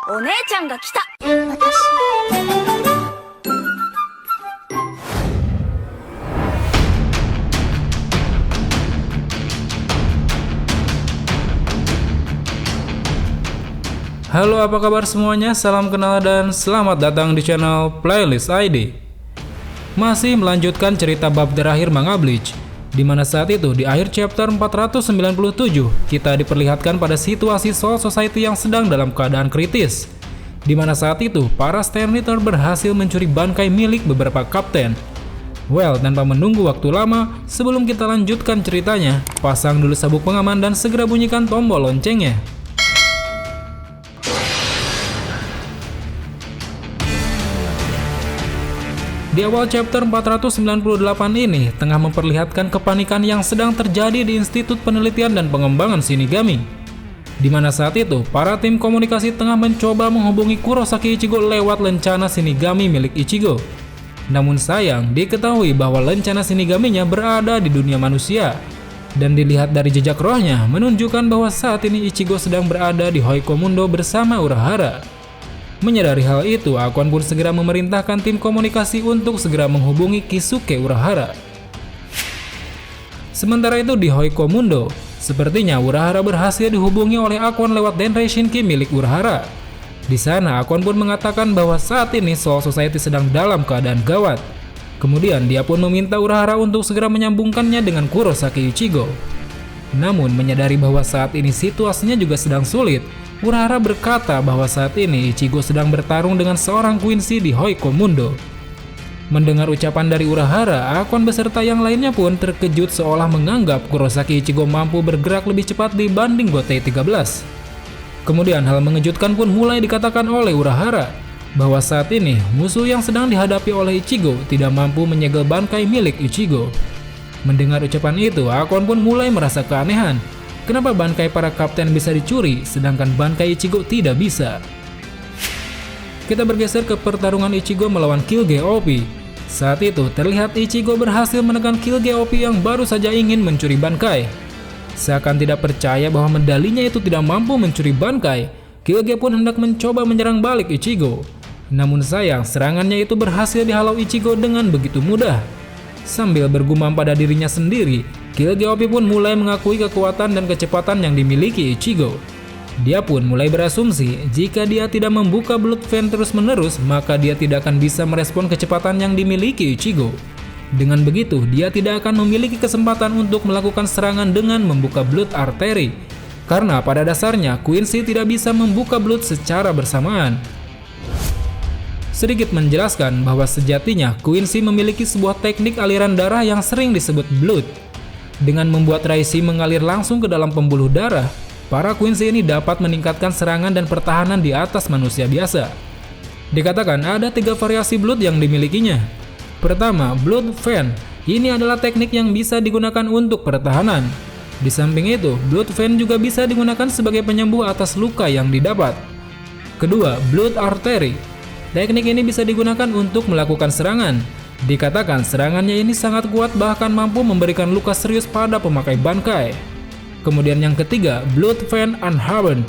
お姉ちゃんが来た。Halo, apa kabar semuanya? Salam kenal dan selamat datang di channel Playlist ID. Masih melanjutkan cerita bab terakhir manga Bleach, di mana saat itu di akhir chapter 497 kita diperlihatkan pada situasi Soul Society yang sedang dalam keadaan kritis, di mana saat itu para Stand Leader berhasil mencuri bangkai milik beberapa kapten. Well, tanpa menunggu waktu lama, sebelum kita lanjutkan ceritanya, pasang dulu sabuk pengaman dan segera bunyikan tombol loncengnya. Di awal chapter 498 ini tengah memperlihatkan kepanikan yang sedang terjadi di Institut Penelitian dan Pengembangan Shinigami, di mana saat itu para tim komunikasi tengah mencoba menghubungi Kurosaki Ichigo lewat lencana Shinigami milik Ichigo. Namun sayang, diketahui bahwa lencana Shinigaminya berada di dunia manusia, dan dilihat dari jejak rohnya menunjukkan bahwa saat ini Ichigo sedang berada di Hoikomundo bersama Urahara. Menyadari hal itu, Akon pun segera memerintahkan tim komunikasi untuk segera menghubungi Kisuke Urahara. Sementara itu di Hoikomundo, sepertinya Urahara berhasil dihubungi oleh Akon lewat Denrei Shinki milik Urahara. Di sana Akon pun mengatakan bahwa saat ini Soul Society sedang dalam keadaan gawat. Kemudian dia pun meminta Urahara untuk segera menyambungkannya dengan Kurosaki Ichigo. Namun menyadari bahwa saat ini situasinya juga sedang sulit, Urahara berkata bahwa saat ini Ichigo sedang bertarung dengan seorang Quincy di Hoikomundo. Mendengar ucapan dari Urahara, Akon beserta yang lainnya pun terkejut seolah menganggap Kurosaki Ichigo mampu bergerak lebih cepat dibanding Gotei 13. Kemudian hal mengejutkan pun mulai dikatakan oleh Urahara, bahwa saat ini musuh yang sedang dihadapi oleh Ichigo tidak mampu menyegel bangkai milik Ichigo. Mendengar ucapan itu, Akon pun mulai merasa keanehan. Kenapa bangkai para kapten bisa dicuri, sedangkan bangkai Ichigo tidak bisa? Kita bergeser ke pertarungan Ichigo melawan Kyuuge Oppie. Saat itu terlihat Ichigo berhasil menekan Kyuuge Oppie yang baru saja ingin mencuri bangkai. Seakan tidak percaya bahwa medalinya itu tidak mampu mencuri bangkai, Kyuuge pun hendak mencoba menyerang balik Ichigo. Namun sayang, serangannya itu berhasil dihalau Ichigo dengan begitu mudah. Sambil bergumam pada dirinya sendiri, Kyuuge Oppie pun mulai mengakui kekuatan dan kecepatan yang dimiliki Ichigo. Dia pun mulai berasumsi jika dia tidak membuka Blood Vein terus-menerus, maka dia tidak akan bisa merespon kecepatan yang dimiliki Ichigo. Dengan begitu, dia tidak akan memiliki kesempatan untuk melakukan serangan dengan membuka Blood Artery, karena pada dasarnya Quincy tidak bisa membuka Blood secara bersamaan. Sedikit menjelaskan bahwa sejatinya Quincy memiliki sebuah teknik aliran darah yang sering disebut Blood. Dengan membuat raisi mengalir langsung ke dalam pembuluh darah, para Quincy ini dapat meningkatkan serangan dan pertahanan di atas manusia biasa. Dikatakan ada 3 variasi Blood yang dimilikinya. Pertama, Blood Vein. Ini adalah teknik yang bisa digunakan untuk pertahanan. Di samping itu, Blood Vein juga bisa digunakan sebagai penyembuh atas luka yang didapat. Kedua, Blood Artery. Teknik ini bisa digunakan untuk melakukan serangan. Dikatakan serangannya ini sangat kuat, bahkan mampu memberikan luka serius pada pemakai bangkai. Kemudian yang ketiga, Blood Vein Unharmed.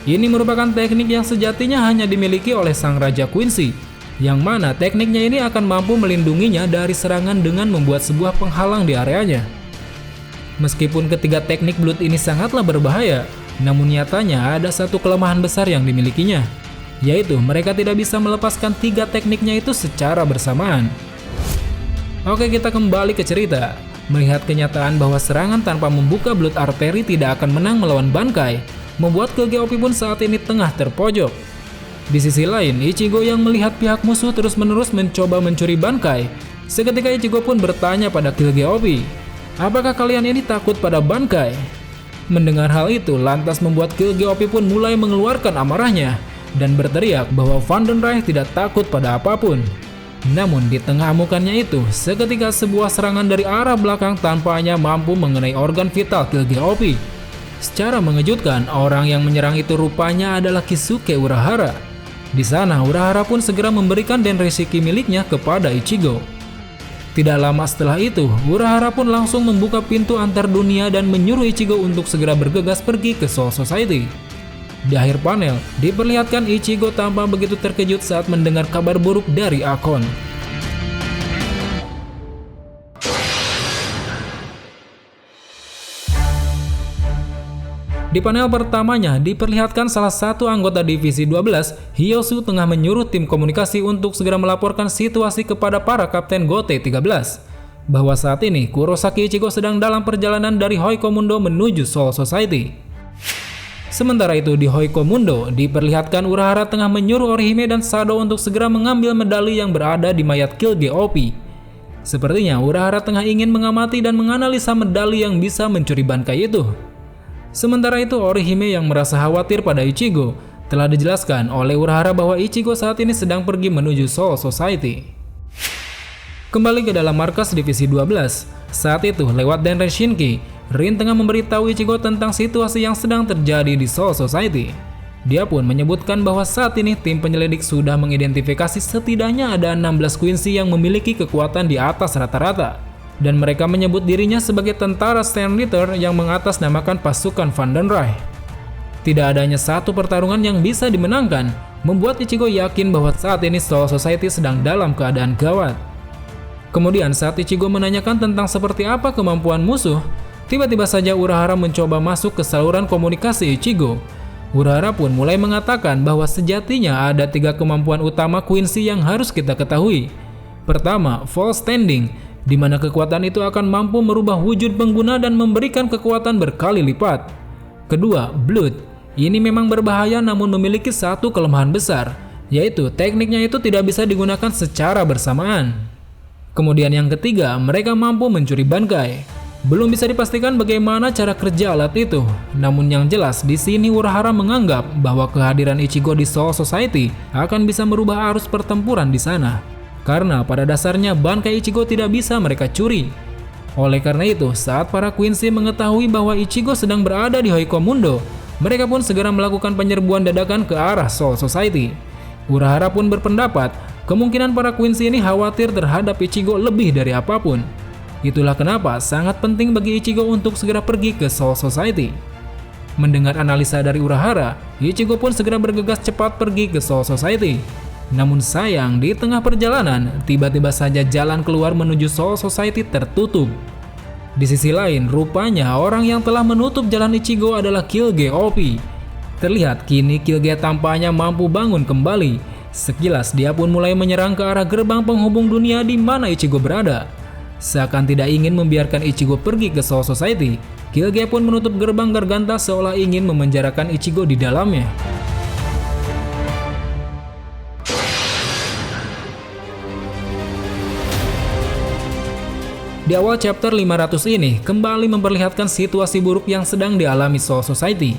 Ini merupakan teknik yang sejatinya hanya dimiliki oleh sang Raja Quincy, yang mana tekniknya ini akan mampu melindunginya dari serangan dengan membuat sebuah penghalang di areanya. Meskipun ketiga teknik Blood ini sangatlah berbahaya, namun nyatanya ada satu kelemahan besar yang dimilikinya, yaitu mereka tidak bisa melepaskan 3 tekniknya itu secara bersamaan. Oke, kita kembali ke cerita. Melihat kenyataan bahwa serangan tanpa membuka Blood Artery tidak akan menang melawan bangkai, membuat Kyuuge Oppie pun saat ini tengah terpojok. Di sisi lain, Ichigo yang melihat pihak musuh terus-menerus mencoba mencuri bangkai. Seketika Ichigo pun bertanya pada Kyuuge Oppie, "Apakah kalian ini takut pada bangkai?" Mendengar hal itu, lantas membuat Kyuuge Oppie pun mulai mengeluarkan amarahnya dan berteriak bahwa Vandenreich tidak takut pada apapun. Namun di tengah amukannya itu, seketika sebuah serangan dari arah belakang tampaknya mampu mengenai organ vital Kyuuge Oppie. Secara mengejutkan, orang yang menyerang itu rupanya adalah Kisuke Urahara. Di sana, Urahara pun segera memberikan Denrei Shinki miliknya kepada Ichigo. Tidak lama setelah itu, Urahara pun langsung membuka pintu antar dunia dan menyuruh Ichigo untuk segera bergegas pergi ke Soul Society. Di akhir panel, diperlihatkan Ichigo tampak begitu terkejut saat mendengar kabar buruk dari Akon. Di panel pertamanya, diperlihatkan salah satu anggota Divisi 12, Hyosu, tengah menyuruh tim komunikasi untuk segera melaporkan situasi kepada para Kapten Gote 13, bahwa saat ini Kurosaki Ichigo sedang dalam perjalanan dari Hoikomundo menuju Soul Society. Sementara itu di Hoikomundo, diperlihatkan Urahara tengah menyuruh Orihime dan Sado untuk segera mengambil medali yang berada di mayat Kyuuge Oppie. Sepertinya Urahara tengah ingin mengamati dan menganalisa medali yang bisa mencuri bangkai itu. Sementara itu Orihime yang merasa khawatir pada Ichigo, telah dijelaskan oleh Urahara bahwa Ichigo saat ini sedang pergi menuju Soul Society. Kembali ke dalam markas Divisi 12, saat itu lewat Denren Shinki, Rin tengah memberitahu Ichigo tentang situasi yang sedang terjadi di Soul Society. Dia pun menyebutkan bahwa saat ini tim penyelidik sudah mengidentifikasi setidaknya ada 16 Quincy yang memiliki kekuatan di atas rata-rata, dan mereka menyebut dirinya sebagai tentara Stanritter yang mengatasnamakan pasukan Vandenrai. Tidak adanya satu pertarungan yang bisa dimenangkan, membuat Ichigo yakin bahwa saat ini Soul Society sedang dalam keadaan gawat. Kemudian saat Ichigo menanyakan tentang seperti apa kemampuan musuh, tiba-tiba saja Urahara mencoba masuk ke saluran komunikasi Ichigo. Urahara pun mulai mengatakan bahwa sejatinya ada 3 kemampuan utama Quincy yang harus kita ketahui. Pertama, Full Standing, di mana kekuatan itu akan mampu merubah wujud pengguna dan memberikan kekuatan berkali lipat. Kedua, Blood. Ini memang berbahaya namun memiliki satu kelemahan besar, yaitu tekniknya itu tidak bisa digunakan secara bersamaan. Kemudian yang ketiga, mereka mampu mencuri bangkai. Belum bisa dipastikan bagaimana cara kerja alat itu, namun yang jelas di sini Urahara menganggap bahwa kehadiran Ichigo di Soul Society akan bisa merubah arus pertempuran di sana. Karena pada dasarnya bangkai Ichigo tidak bisa mereka curi. Oleh karena itu, saat para Quincy mengetahui bahwa Ichigo sedang berada di Hoikomundo, mereka pun segera melakukan penyerbuan dadakan ke arah Soul Society. Urahara pun berpendapat, kemungkinan para Quincy ini khawatir terhadap Ichigo lebih dari apapun. Itulah kenapa sangat penting bagi Ichigo untuk segera pergi ke Soul Society. Mendengar analisa dari Urahara, Ichigo pun segera bergegas cepat pergi ke Soul Society. Namun sayang, di tengah perjalanan, tiba-tiba saja jalan keluar menuju Soul Society tertutup. Di sisi lain, rupanya orang yang telah menutup jalan Ichigo adalah Kyuuge Oppie. Terlihat kini Kyuuge tampaknya mampu bangun kembali. Sekilas dia pun mulai menyerang ke arah gerbang penghubung dunia di mana Ichigo berada. Seakan tidak ingin membiarkan Ichigo pergi ke Soul Society, Kyuuge pun menutup gerbang Garganta seolah ingin memenjarakan Ichigo di dalamnya. Di awal chapter 500 ini kembali memperlihatkan situasi buruk yang sedang dialami Soul Society.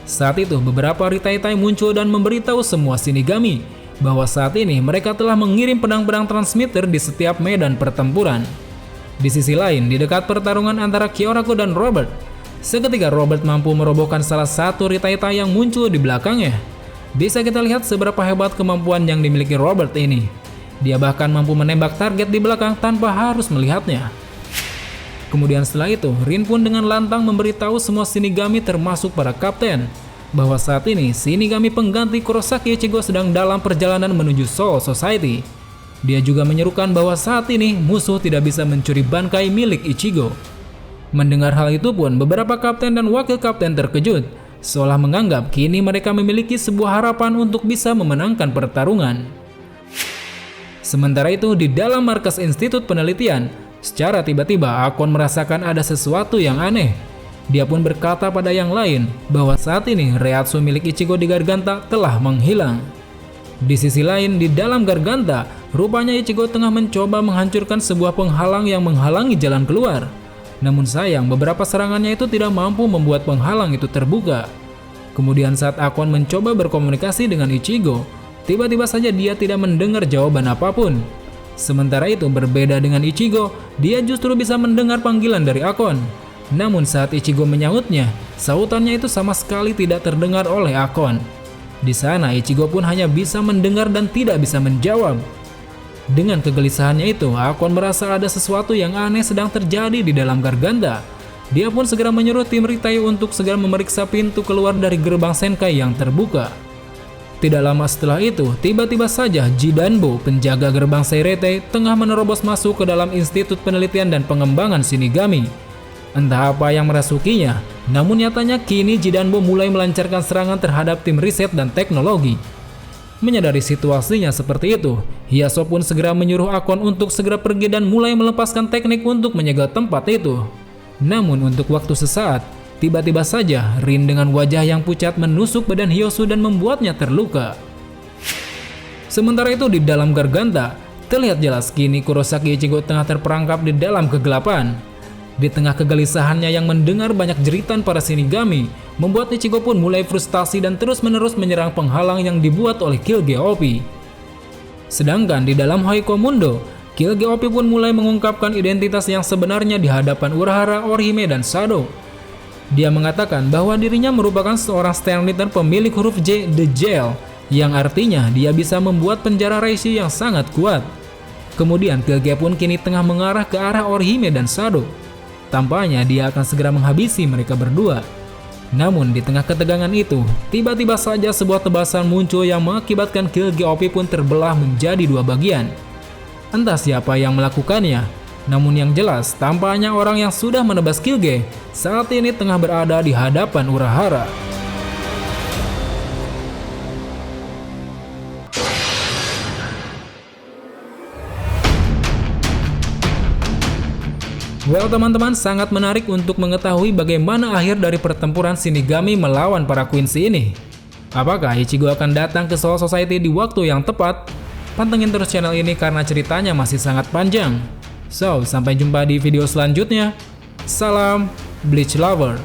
Saat itu beberapa Ritaitai muncul dan memberitahu semua Shinigami bahwa saat ini mereka telah mengirim pedang-pedang transmitter di setiap medan pertempuran. Di sisi lain, di dekat pertarungan antara Kyoraku dan Robert, seketika Robert mampu merobohkan salah satu Ritaitai yang muncul di belakangnya. Bisa kita lihat seberapa hebat kemampuan yang dimiliki Robert ini. Dia bahkan mampu menembak target di belakang tanpa harus melihatnya. Kemudian setelah itu, Rin pun dengan lantang memberitahu semua Shinigami termasuk para kapten bahwa saat ini Shinigami pengganti Kurosaki Ichigo sedang dalam perjalanan menuju Soul Society. Dia juga menyerukan bahwa saat ini musuh tidak bisa mencuri bangkai milik Ichigo. Mendengar hal itu pun beberapa kapten dan wakil kapten terkejut, seolah menganggap kini mereka memiliki sebuah harapan untuk bisa memenangkan pertarungan. Sementara itu di dalam markas Institut Penelitian, secara tiba-tiba Akon merasakan ada sesuatu yang aneh. Dia pun berkata pada yang lain bahwa saat ini Reiatsu milik Ichigo di Garganta telah menghilang. Di sisi lain, di dalam Garganta, rupanya Ichigo tengah mencoba menghancurkan sebuah penghalang yang menghalangi jalan keluar. Namun sayang, beberapa serangannya itu tidak mampu membuat penghalang itu terbuka. Kemudian saat Akon mencoba berkomunikasi dengan Ichigo, tiba-tiba saja dia tidak mendengar jawaban apapun. Sementara itu berbeda dengan Ichigo, dia justru bisa mendengar panggilan dari Akon. Namun saat Ichigo menyautnya, sautannya itu sama sekali tidak terdengar oleh Akon. Di sana Ichigo pun hanya bisa mendengar dan tidak bisa menjawab. Dengan kegelisahannya itu, Akon merasa ada sesuatu yang aneh sedang terjadi di dalam Garganta. Dia pun segera menyuruh tim Ritai untuk segera memeriksa pintu keluar dari gerbang Senkai yang terbuka. Tidak lama setelah itu, tiba-tiba saja Jidanbo, penjaga gerbang Seireitei, tengah menerobos masuk ke dalam Institut Penelitian dan Pengembangan Shinigami. Entah apa yang merasukinya, namun nyatanya kini Jidanbo mulai melancarkan serangan terhadap tim riset dan teknologi. Menyadari situasinya seperti itu, Hiaso pun segera menyuruh Akon untuk segera pergi dan mulai melepaskan teknik untuk menyegel tempat itu. Namun untuk waktu sesaat, tiba-tiba saja Rin dengan wajah yang pucat menusuk badan Hyosu dan membuatnya terluka. Sementara itu di dalam Garganta, terlihat jelas kini Kurosaki Ichigo tengah terperangkap di dalam kegelapan. Di tengah kegelisahannya yang mendengar banyak jeritan para Shinigami, membuat Ichigo pun mulai frustasi dan terus-menerus menyerang penghalang yang dibuat oleh Kyuuge Oppie. Sedangkan di dalam Hoiko Mundo, Kyuuge Oppie pun mulai mengungkapkan identitas yang sebenarnya di hadapan Urahara, Orihime, dan Shadow. Dia mengatakan bahwa dirinya merupakan seorang Stern Leader pemilik huruf J, The Jail, yang artinya dia bisa membuat penjara Reishi yang sangat kuat. Kemudian Kyuuge pun kini tengah mengarah ke arah Orihime dan Shadow. Tampaknya dia akan segera menghabisi mereka berdua. Namun di tengah ketegangan itu, tiba-tiba saja sebuah tebasan muncul yang mengakibatkan Kyuuge Oppie pun terbelah menjadi dua bagian. Entah siapa yang melakukannya, namun yang jelas tampaknya orang yang sudah menebas Kyuuge saat ini tengah berada di hadapan Urahara. Well teman-teman, sangat menarik untuk mengetahui bagaimana akhir dari pertempuran Shinigami melawan para Quincy ini. Apakah Ichigo akan datang ke Soul Society di waktu yang tepat? Pantengin terus channel ini karena ceritanya masih sangat panjang. So, sampai jumpa di video selanjutnya. Salam Bleach Lover.